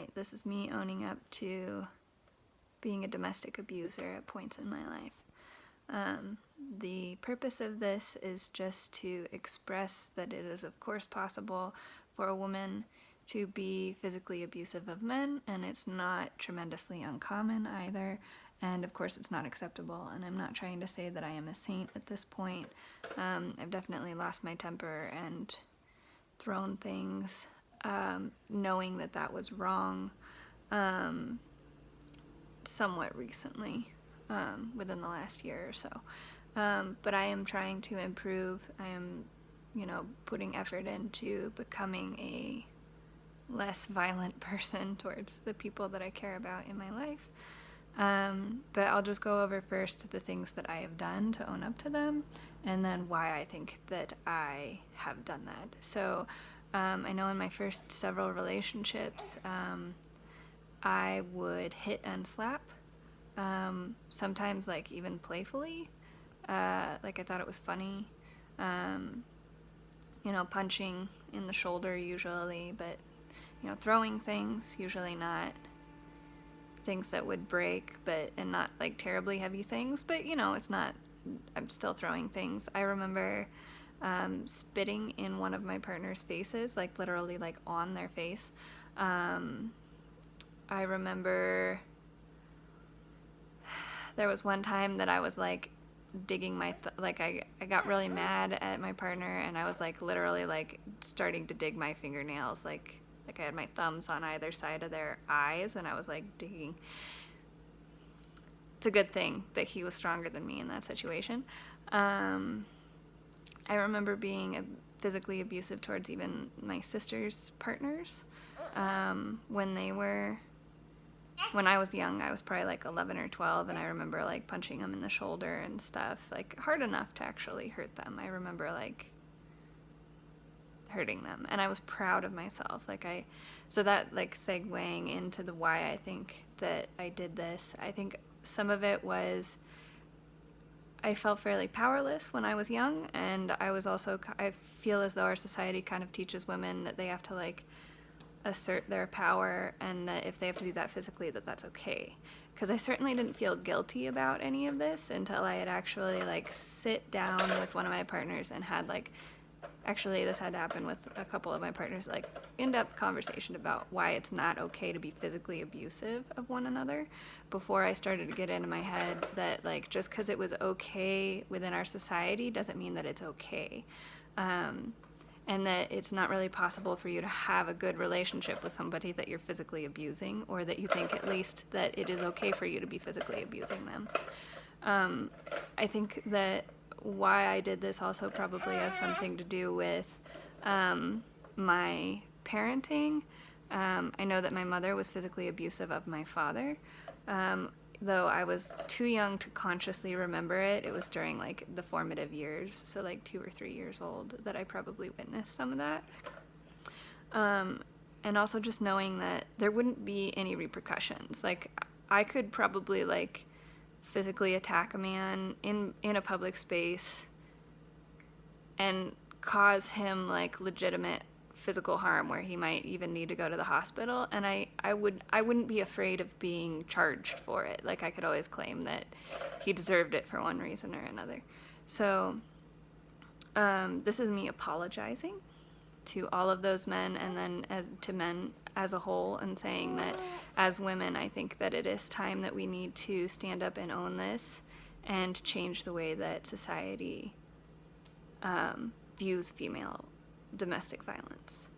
Right, this is me owning up to being a domestic abuser at points in my life. The purpose of this is just to express that it is, of course, possible for a woman to be physically abusive of men, and it's not tremendously uncommon either, and of course it's not acceptable, and I'm not trying to say that I am a saint at this point. I've definitely lost my temper and thrown things, knowing that that was wrong, somewhat recently, within the last year or so. But I am trying to improve. I am, putting effort into becoming a less violent person towards the people that I care about in my life. But I'll just go over first the things that I have done to own up to them, and then why I think that I have done that. So I know in my first several relationships, I would hit and slap, sometimes like even playfully, like I thought it was funny, punching in the shoulder usually, but throwing things, usually not things that would break, and not like terribly heavy things, but it's not, I'm still throwing things. I remember spitting in one of my partner's faces, like literally like on their face. I remember there was one time that I was like digging my I got really mad at my partner, and I was like literally like starting to dig my fingernails, like I had my thumbs on either side of their eyes, and I was like digging. It's a good thing that he was stronger than me in that situation. I remember being physically abusive towards even my sister's partners, when I was young. I was probably like 11 or 12, and I remember like punching them in the shoulder and stuff, like hard enough to actually hurt them. I remember like hurting them, and I was proud of myself. So that like segueing into the why I think that I did this, I think some of it was I felt fairly powerless when I was young, and I feel as though our society kind of teaches women that they have to like assert their power, and that if they have to do that physically, that's okay. Because I certainly didn't feel guilty about any of this until I had actually like sit down with one of my partners and had like, actually this had to happen with a couple of my partners, like in-depth conversation about why it's not okay to be physically abusive of one another, before I started to get into my head that like just because it was okay within our society doesn't mean that it's okay. And that it's not really possible for you to have a good relationship with somebody that you're physically abusing, or that you think at least that it is okay for you to be physically abusing them. I think that why I did this also probably has something to do with my parenting. I know that my mother was physically abusive of my father. Though I was too young to consciously remember it. It was during like the formative years, so like 2 or 3 years old, that I probably witnessed some of that. And also just knowing that there wouldn't be any repercussions. Like I could probably like physically attack a man in a public space and cause him like legitimate physical harm where he might even need to go to the hospital, and I wouldn't be afraid of being charged for it. Like I could always claim that he deserved it for one reason or another. So this is me apologizing to all of those men, and then as to men as a whole, and saying that as women, I think that it is time that we need to stand up and own this and change the way that society views female domestic violence.